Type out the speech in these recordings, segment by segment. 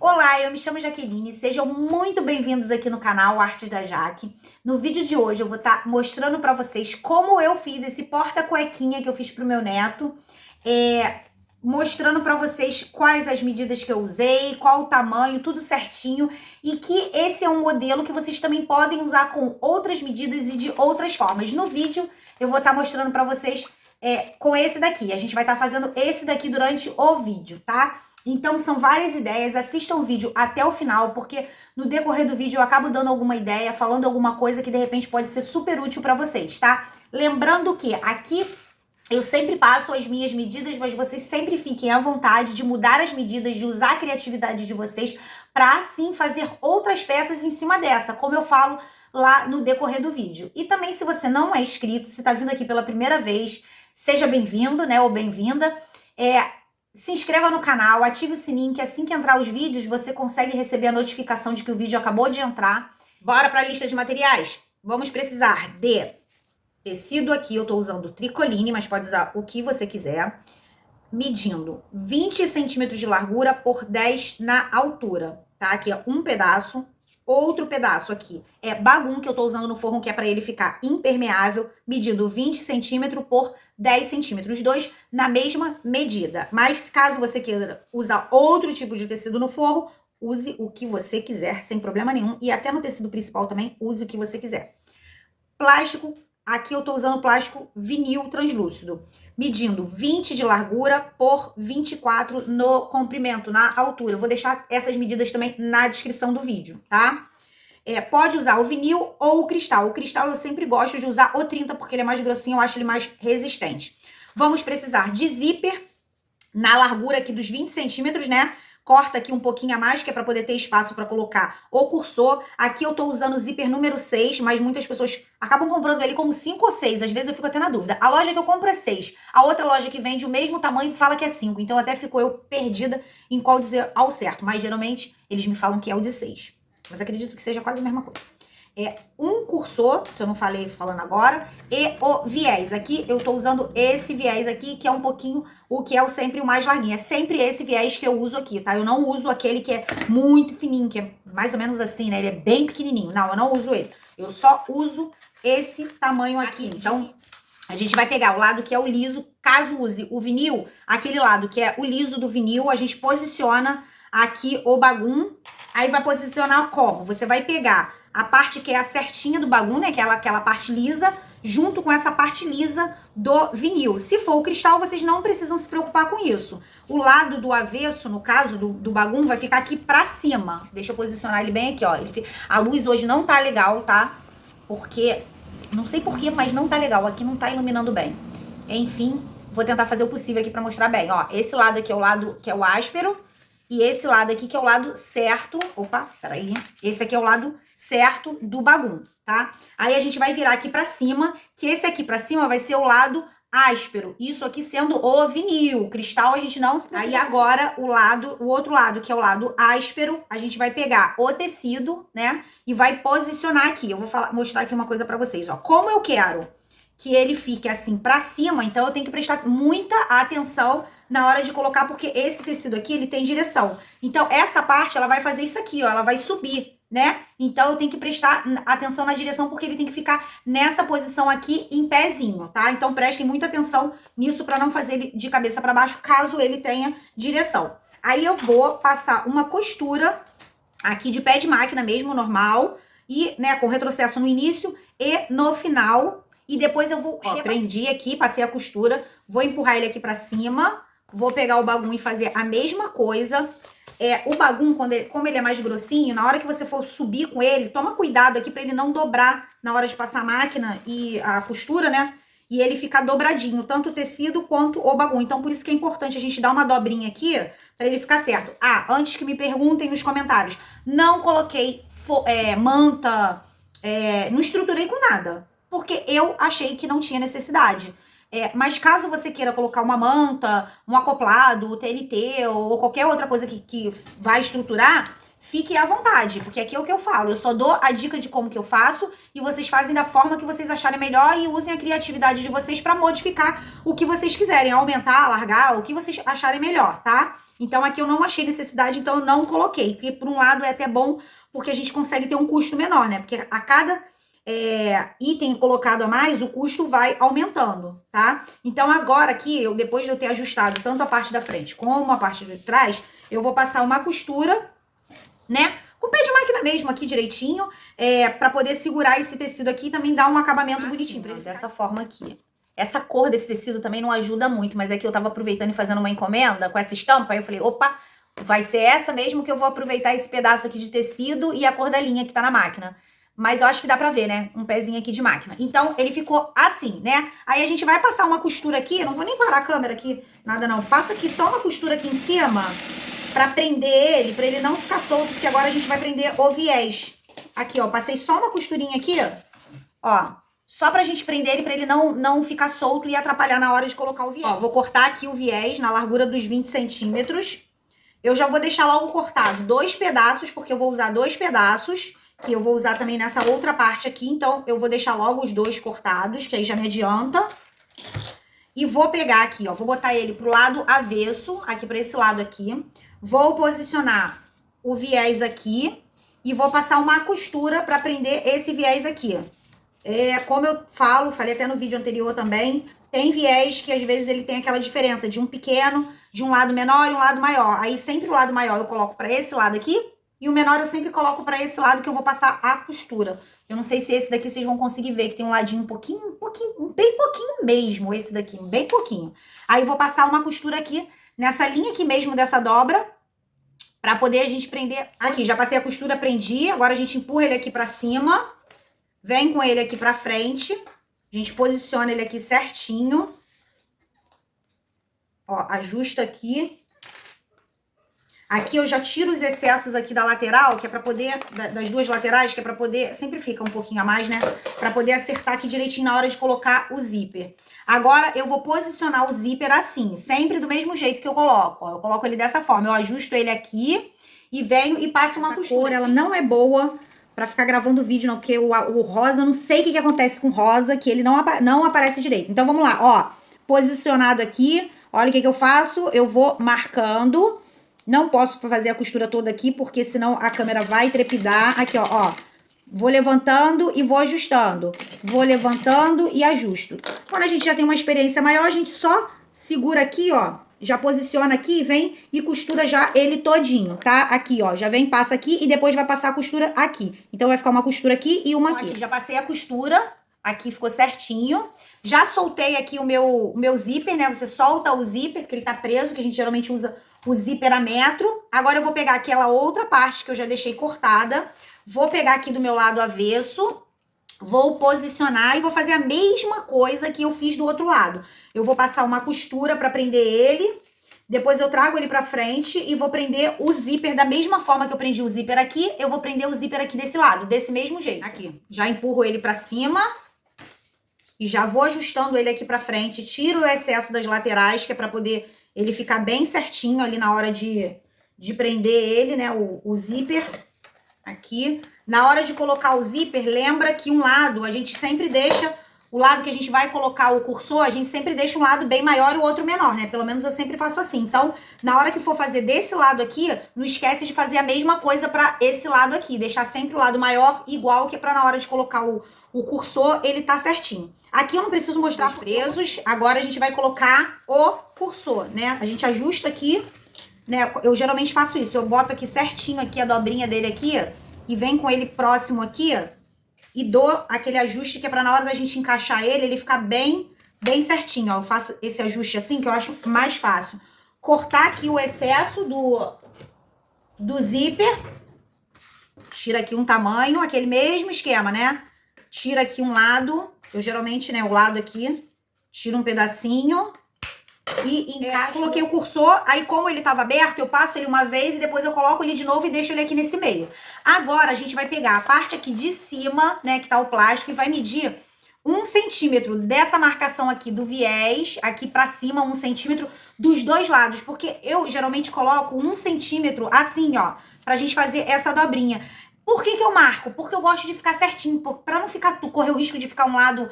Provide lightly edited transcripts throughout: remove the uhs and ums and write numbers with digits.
Olá, eu me chamo Jaqueline, sejam muito bem-vindos aqui no canal Artes da Jaque. No vídeo de hoje eu vou estar mostrando para vocês como eu fiz esse porta-cuequinha que eu fiz pro meu neto, mostrando para vocês quais as medidas que eu usei, qual o tamanho, tudo certinho, e que esse é um modelo que vocês também podem usar com outras medidas e de outras formas. No vídeo eu vou estar mostrando para vocês com esse daqui, a gente vai estar fazendo esse daqui durante o vídeo, tá? Então, são várias ideias, assistam o vídeo até o final, porque no decorrer do vídeo eu acabo dando alguma ideia, falando alguma coisa que de repente pode ser super útil para vocês, tá? Lembrando que aqui eu sempre passo as minhas medidas, mas vocês sempre fiquem à vontade de mudar as medidas, de usar a criatividade de vocês para assim fazer outras peças em cima dessa, como eu falo lá no decorrer do vídeo. E também, se você não é inscrito, se tá vindo aqui pela primeira vez, seja bem-vindo, né, ou bem-vinda. Se inscreva no canal, ative o sininho, que assim que entrar os vídeos, você consegue receber a notificação de que o vídeo acabou de entrar. Bora para a lista de materiais? Vamos precisar de tecido aqui, eu tô usando tricoline, mas pode usar o que você quiser. Medindo 20 centímetros de largura por 10 na altura, tá? Aqui é um pedaço. Outro pedaço aqui é bagum, que eu tô usando no forro, que é para ele ficar impermeável, medindo 20 centímetros por 10 centímetros, dois na mesma medida. Mas caso você queira usar outro tipo de tecido no forro, use o que você quiser, sem problema nenhum. E até no tecido principal também, use o que você quiser. Plástico, aqui eu tô usando plástico vinil translúcido, medindo 20 de largura por 24 no comprimento, na altura. Eu vou deixar essas medidas também na descrição do vídeo, tá? Pode usar o vinil ou o cristal. O cristal eu sempre gosto de usar o 30, porque ele é mais grossinho, eu acho ele mais resistente. Vamos precisar de zíper na largura aqui dos 20 centímetros, né? Corta aqui um pouquinho a mais, que é para poder ter espaço para colocar o cursor. Aqui eu tô usando o zíper número 6, mas muitas pessoas acabam comprando ele como 5 ou 6. Às vezes eu fico até na dúvida. A loja que eu compro é 6. A outra loja que vende o mesmo tamanho fala que é 5. Então até fico eu perdida em qual dizer ao certo. Mas geralmente eles me falam que é o de 6. Mas acredito que seja quase a mesma coisa. Um cursor, se eu não falei falando agora, e o viés. Aqui eu tô usando esse viés aqui, que é um pouquinho o que é sempre o mais larguinho. É sempre esse viés que eu uso aqui, tá? Eu não uso aquele que é muito fininho, que é mais ou menos assim, né? Ele é bem pequenininho. Não, eu não uso ele. Eu só uso esse tamanho aqui. Então, a gente vai pegar o lado que é o liso. Caso use o vinil, aquele lado que é o liso do vinil, a gente posiciona aqui o bagum. Aí vai posicionar como? Você vai pegar a parte que é a certinha do bagum, né? Aquela parte lisa, junto com essa parte lisa do vinil. Se for o cristal, vocês não precisam se preocupar com isso. O lado do avesso, no caso do bagum, vai ficar aqui pra cima. Deixa eu posicionar ele bem aqui, ó. A luz hoje não tá legal, tá? Porque, não sei porquê, mas não tá legal. Aqui não tá iluminando bem. Enfim, vou tentar fazer o possível aqui pra mostrar bem. Ó, esse lado aqui é o lado que é o áspero. E esse lado aqui que é o lado certo. Opa, peraí. Esse aqui é o lado certo do bagum, tá? Aí a gente vai virar aqui pra cima, que esse aqui pra cima vai ser o lado áspero. Isso aqui sendo o vinil. O cristal a gente não se preocupa. Aí agora o outro lado, que é o lado áspero, a gente vai pegar o tecido, né? E vai posicionar aqui. Eu vou mostrar aqui uma coisa pra vocês, ó. Como eu quero que ele fique assim pra cima, então eu tenho que prestar muita atenção na hora de colocar, porque esse tecido aqui, ele tem direção. Então, essa parte, ela vai fazer isso aqui, ó, ela vai subir, né? Então, eu tenho que prestar atenção na direção, porque ele tem que ficar nessa posição aqui, em pezinho, tá? Então, prestem muita atenção nisso pra não fazer ele de cabeça pra baixo, caso ele tenha direção. Aí, eu vou passar uma costura aqui de pé de máquina mesmo, normal, e, né, com retrocesso no início e no final. E depois eu vou, prendi aqui, passei a costura, vou empurrar ele aqui pra cima. Vou pegar o bagum e fazer a mesma coisa. O bagum, como ele é mais grossinho, na hora que você for subir com ele, toma cuidado aqui pra ele não dobrar na hora de passar a máquina e a costura, né? E ele ficar dobradinho, tanto o tecido quanto o bagum. Então, por isso que é importante a gente dar uma dobrinha aqui pra ele ficar certo. Ah, antes que me perguntem nos comentários, não coloquei manta, não estruturei com nada, porque eu achei que não tinha necessidade. Mas caso você queira colocar uma manta, um acoplado, TNT ou qualquer outra coisa que vai estruturar, fique à vontade, porque aqui é o que eu falo. Eu só dou a dica de como que eu faço e vocês fazem da forma que vocês acharem melhor e usem a criatividade de vocês pra modificar o que vocês quiserem, aumentar, alargar, o que vocês acharem melhor, tá? Então, aqui eu não achei necessidade, então eu não coloquei. Porque, por um lado, é até bom, porque a gente consegue ter um custo menor, né? Porque a cada item colocado a mais, o custo vai aumentando, tá? Então, agora aqui, depois de eu ter ajustado tanto a parte da frente como a parte de trás, eu vou passar uma costura, né? Com o pé de máquina mesmo aqui direitinho, pra poder segurar esse tecido aqui e também dar um acabamento bonitinho. Pra ele dessa forma aqui. Essa cor desse tecido também não ajuda muito, mas é que eu tava aproveitando e fazendo uma encomenda com essa estampa, aí eu falei, opa, vai ser essa mesmo que eu vou aproveitar esse pedaço aqui de tecido e a cor da linha que tá na máquina. Mas eu acho que dá pra ver, né? Um pezinho aqui de máquina. Então, ele ficou assim, né? Aí a gente vai passar uma costura aqui, não vou nem parar a câmera aqui, nada não. Passa aqui só uma costura aqui em cima pra prender ele, pra ele não ficar solto, porque agora a gente vai prender o viés. Aqui, ó, passei só uma costurinha aqui, ó. Só pra gente prender ele, pra ele não ficar solto e atrapalhar na hora de colocar o viés. Ó, vou cortar aqui o viés na largura dos 20 centímetros. Eu já vou deixar logo cortado 2 pedaços, porque eu vou usar 2 pedaços, que eu vou usar também nessa outra parte aqui. Então, eu vou deixar logo os 2 cortados, que aí já me adianta. E vou pegar aqui, ó, vou botar ele pro lado avesso, aqui pra esse lado aqui. Vou posicionar o viés aqui e vou passar uma costura pra prender esse viés aqui. Como eu falei até no vídeo anterior também, tem viés que às vezes ele tem aquela diferença de um pequeno, de um lado menor e um lado maior. Aí sempre o lado maior eu coloco pra esse lado aqui e o menor eu sempre coloco pra esse lado que eu vou passar a costura. Eu não sei se esse daqui vocês vão conseguir ver, que tem um ladinho bem pouquinho mesmo, esse daqui, bem pouquinho. Aí eu vou passar uma costura aqui, nessa linha aqui mesmo dessa dobra, pra poder a gente prender. Aqui, já passei a costura, prendi, agora a gente empurra ele aqui pra cima. Vem com ele aqui pra frente. A gente posiciona ele aqui certinho. Ó, ajusta aqui. Aqui eu já tiro os excessos aqui da lateral, que é pra poder, das duas laterais, que é pra poder, sempre fica um pouquinho a mais, né? Pra poder acertar aqui direitinho na hora de colocar o zíper. Agora eu vou posicionar o zíper assim, sempre do mesmo jeito que eu coloco, ó. Eu coloco ele dessa forma, eu ajusto ele aqui e venho e passo uma costura. Cor, ela não é boa pra ficar gravando vídeo, não, porque o rosa, eu não sei o que acontece com o rosa, que ele não aparece direito. Então, vamos lá, ó, posicionado aqui, olha o que eu faço, eu vou marcando, não posso fazer a costura toda aqui, porque senão a câmera vai trepidar, aqui, ó, vou levantando e vou ajustando, vou levantando e ajusto. Quando a gente já tem uma experiência maior, a gente só segura aqui, ó, já posiciona aqui, vem e costura já ele todinho, tá? Aqui, ó, já vem, passa aqui e depois vai passar a costura aqui. Então, vai ficar uma costura aqui e uma aqui. Já passei a costura, aqui ficou certinho. Já soltei aqui o meu zíper, né? Você solta o zíper, porque ele tá preso, que a gente geralmente usa o zíper a metro. Agora, eu vou pegar aquela outra parte que eu já deixei cortada. Vou pegar aqui do meu lado avesso. Vou posicionar e vou fazer a mesma coisa que eu fiz do outro lado. Eu vou passar uma costura pra prender ele, depois eu trago ele pra frente e vou prender o zíper da mesma forma que eu prendi o zíper aqui, eu vou prender o zíper aqui desse lado, desse mesmo jeito. Aqui, já empurro ele pra cima e já vou ajustando ele aqui pra frente, tiro o excesso das laterais, que é pra poder ele ficar bem certinho ali na hora de prender ele, né, o zíper. Aqui, na hora de colocar o zíper, lembra que um lado a gente sempre deixa, o lado que a gente vai colocar o cursor, a gente sempre deixa um lado bem maior e o outro menor, né? Pelo menos eu sempre faço assim. Então, na hora que for fazer desse lado aqui, não esquece de fazer a mesma coisa pra esse lado aqui. Deixar sempre o lado maior igual, que é pra na hora de colocar o cursor, ele tá certinho. Aqui eu não preciso mostrar os presos, agora a gente vai colocar o cursor, né? A gente ajusta aqui, né? Eu geralmente faço isso, eu boto aqui certinho aqui a dobrinha dele aqui e venho com ele próximo aqui e dou aquele ajuste que é pra na hora da gente encaixar ele ficar bem certinho, ó. Eu faço esse ajuste assim que eu acho mais fácil. Cortar aqui o excesso do zíper, tira aqui um tamanho, aquele mesmo esquema, né? Tira aqui um lado, eu geralmente, né, o lado aqui, tiro um pedacinho e encaixo. Coloquei o cursor, aí como ele tava aberto, eu passo ele uma vez e depois eu coloco ele de novo e deixo ele aqui nesse meio. Agora, a gente vai pegar a parte aqui de cima, né, que tá o plástico, e vai medir 1 centímetro dessa marcação aqui do viés, aqui pra cima, 1 centímetro dos dois lados, porque eu geralmente coloco 1 centímetro assim, ó, pra gente fazer essa dobrinha. Por que que eu marco? Porque eu gosto de ficar certinho, pra não ficar, correr o risco de ficar um lado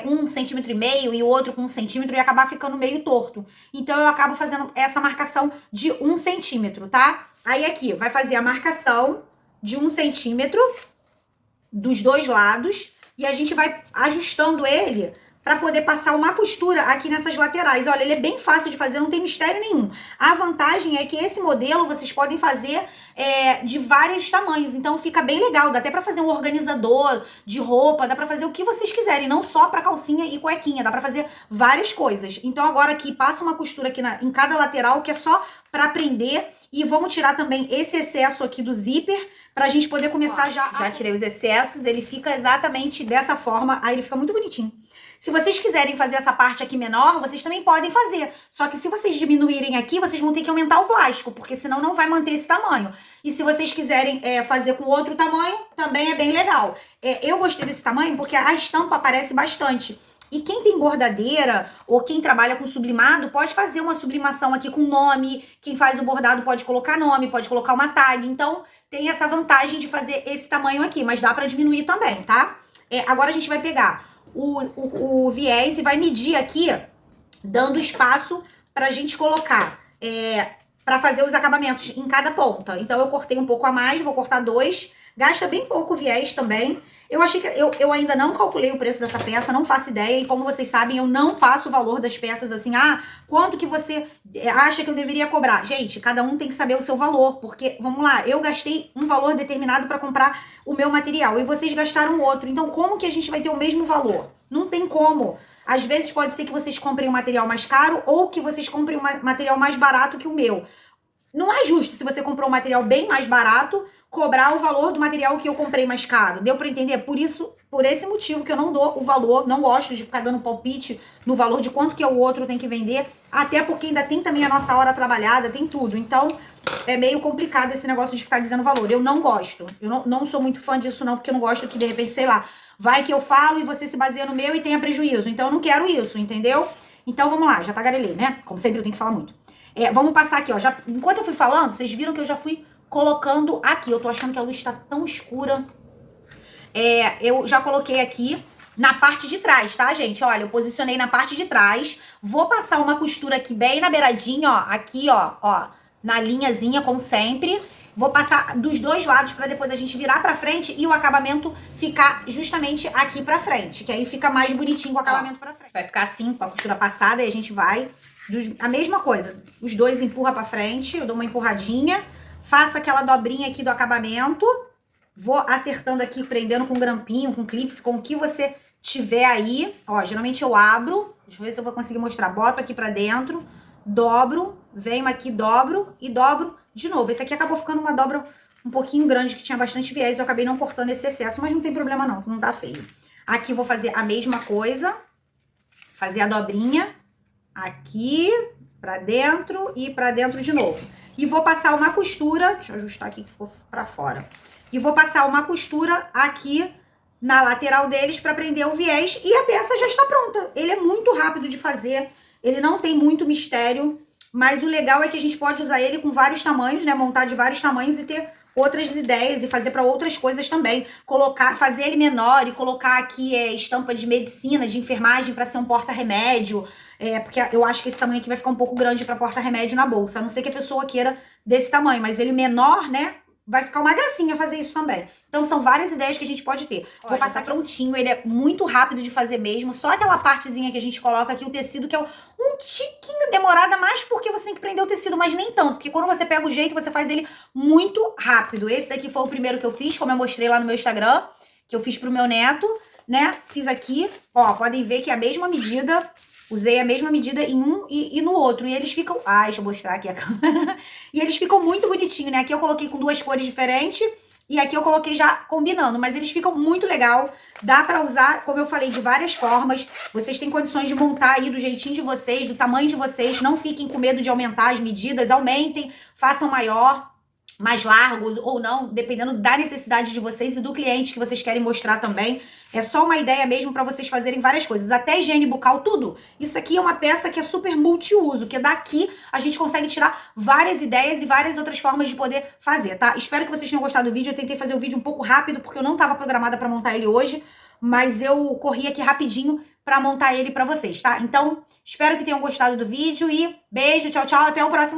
com 1,5 centímetro e o outro com 1 centímetro e acabar ficando meio torto. Então eu acabo fazendo essa marcação de 1 centímetro, tá? Aí aqui, vai fazer a marcação de 1 centímetro dos dois lados e a gente vai ajustando ele para poder passar uma costura aqui nessas laterais. Olha, ele é bem fácil de fazer, não tem mistério nenhum. A vantagem é que esse modelo vocês podem fazer de vários tamanhos, então fica bem legal. Dá até para fazer um organizador de roupa, dá para fazer o que vocês quiserem, não só para calcinha e cuequinha, dá para fazer várias coisas. Então agora aqui, passa uma costura aqui em cada lateral, que é só para prender. E vamos tirar também esse excesso aqui do zíper pra gente poder começar já... Já tirei os excessos, ele fica exatamente dessa forma, aí ele fica muito bonitinho. Se vocês quiserem fazer essa parte aqui menor, vocês também podem fazer. Só que se vocês diminuírem aqui, vocês vão ter que aumentar o plástico, porque senão não vai manter esse tamanho. E se vocês quiserem fazer com outro tamanho, também é bem legal. Eu gostei desse tamanho porque a estampa aparece bastante. E quem tem bordadeira ou quem trabalha com sublimado pode fazer uma sublimação aqui com nome. Quem faz o bordado pode colocar nome, pode colocar uma tag. Então, tem essa vantagem de fazer esse tamanho aqui, mas dá pra diminuir também, tá? Agora a gente vai pegar o viés e vai medir aqui, dando espaço pra gente colocar, pra fazer os acabamentos em cada ponta. Então, eu cortei um pouco a mais, vou cortar 2. Gasta bem pouco viés também. Eu achei que eu ainda não calculei o preço dessa peça, não faço ideia. E como vocês sabem, eu não passo o valor das peças assim, quanto que você acha que eu deveria cobrar? Gente, cada um tem que saber o seu valor, porque, vamos lá, eu gastei um valor determinado para comprar o meu material e vocês gastaram outro. Então, como que a gente vai ter o mesmo valor? Não tem como. Às vezes pode ser que vocês comprem um material mais caro ou que vocês comprem um material mais barato que o meu. Não é justo se você comprou um material bem mais barato cobrar o valor do material que eu comprei mais caro. Deu pra entender? Por esse motivo que eu não dou o valor, não gosto de ficar dando palpite no valor de quanto que o outro tem que vender, até porque ainda tem também a nossa hora trabalhada, tem tudo. Então, é meio complicado esse negócio de ficar dizendo valor. Eu não gosto. Eu não sou muito fã disso não, porque eu não gosto que, de repente, sei lá, vai que eu falo e você se baseia no meu e tenha prejuízo. Então, eu não quero isso, entendeu? Então, vamos lá, já tagarelei, né? Como sempre, eu tenho que falar muito. Vamos passar aqui, ó. Enquanto eu fui falando, vocês viram que eu já fui colocando aqui. Eu tô achando que a luz tá tão escura. Eu já coloquei aqui na parte de trás, tá, gente? Olha, eu posicionei na parte de trás. Vou passar uma costura aqui bem na beiradinha, ó. Aqui, ó, na linhazinha, como sempre. Vou passar dos dois lados pra depois a gente virar pra frente e o acabamento ficar justamente aqui pra frente. Que aí fica mais bonitinho com o acabamento pra frente. Vai ficar assim, com a costura passada, e a gente vai... A mesma coisa. Os dois empurra pra frente, eu dou uma empurradinha. Faço aquela dobrinha aqui do acabamento, vou acertando aqui, prendendo com grampinho, com clips, com o que você tiver aí. Ó, geralmente eu abro, deixa eu ver se eu vou conseguir mostrar. Boto aqui pra dentro, dobro, venho aqui, dobro e dobro de novo. Esse aqui acabou ficando uma dobra um pouquinho grande, que tinha bastante viés, eu acabei não cortando esse excesso, mas não tem problema não tá feio. Aqui vou fazer a mesma coisa, fazer a dobrinha aqui pra dentro e pra dentro de novo. E vou passar uma costura, deixa eu ajustar aqui que ficou pra fora. E vou passar uma costura aqui na lateral deles pra prender o viés e a peça já está pronta. Ele é muito rápido de fazer, ele não tem muito mistério, mas o legal é que a gente pode usar ele com vários tamanhos, né? Montar de vários tamanhos e ter outras ideias e fazer pra outras coisas também. Fazer ele menor e colocar aqui estampa de medicina, de enfermagem pra ser um porta-remédio. Porque eu acho que esse tamanho aqui vai ficar um pouco grande pra porta-remédio na bolsa. A não ser que a pessoa queira desse tamanho, mas ele menor, né? Vai ficar uma gracinha fazer isso também. Então, são várias ideias que a gente pode ter. Vou passar prontinho, ele é muito rápido de fazer mesmo. Só aquela partezinha que a gente coloca aqui, o tecido, que é um tiquinho demorada, mais porque você tem que prender o tecido, mas nem tanto. Porque quando você pega o jeito, você faz ele muito rápido. Esse daqui foi o primeiro que eu fiz, como eu mostrei lá no meu Instagram, que eu fiz pro meu neto, né? Fiz aqui, ó, podem ver que é a mesma medida... Usei a mesma medida em um e no outro. E eles ficam... deixa eu mostrar aqui a câmera. E eles ficam muito bonitinhos, né? Aqui eu coloquei com 2 cores diferentes. E aqui eu coloquei já combinando. Mas eles ficam muito legal. Dá pra usar, como eu falei, de várias formas. Vocês têm condições de montar aí do jeitinho de vocês, do tamanho de vocês. Não fiquem com medo de aumentar as medidas. Aumentem, façam maior. mais largos ou não, dependendo da necessidade de vocês e do cliente que vocês querem mostrar também. É só uma ideia mesmo para vocês fazerem várias coisas, até higiene bucal, tudo. Isso aqui é uma peça que é super multiuso, que daqui a gente consegue tirar várias ideias e várias outras formas de poder fazer, tá? Espero que vocês tenham gostado do vídeo. Eu tentei fazer o vídeo um pouco rápido, porque eu não estava programada para montar ele hoje, mas eu corri aqui rapidinho para montar ele para vocês, tá? Então, espero que tenham gostado do vídeo e beijo, tchau, tchau, até o próximo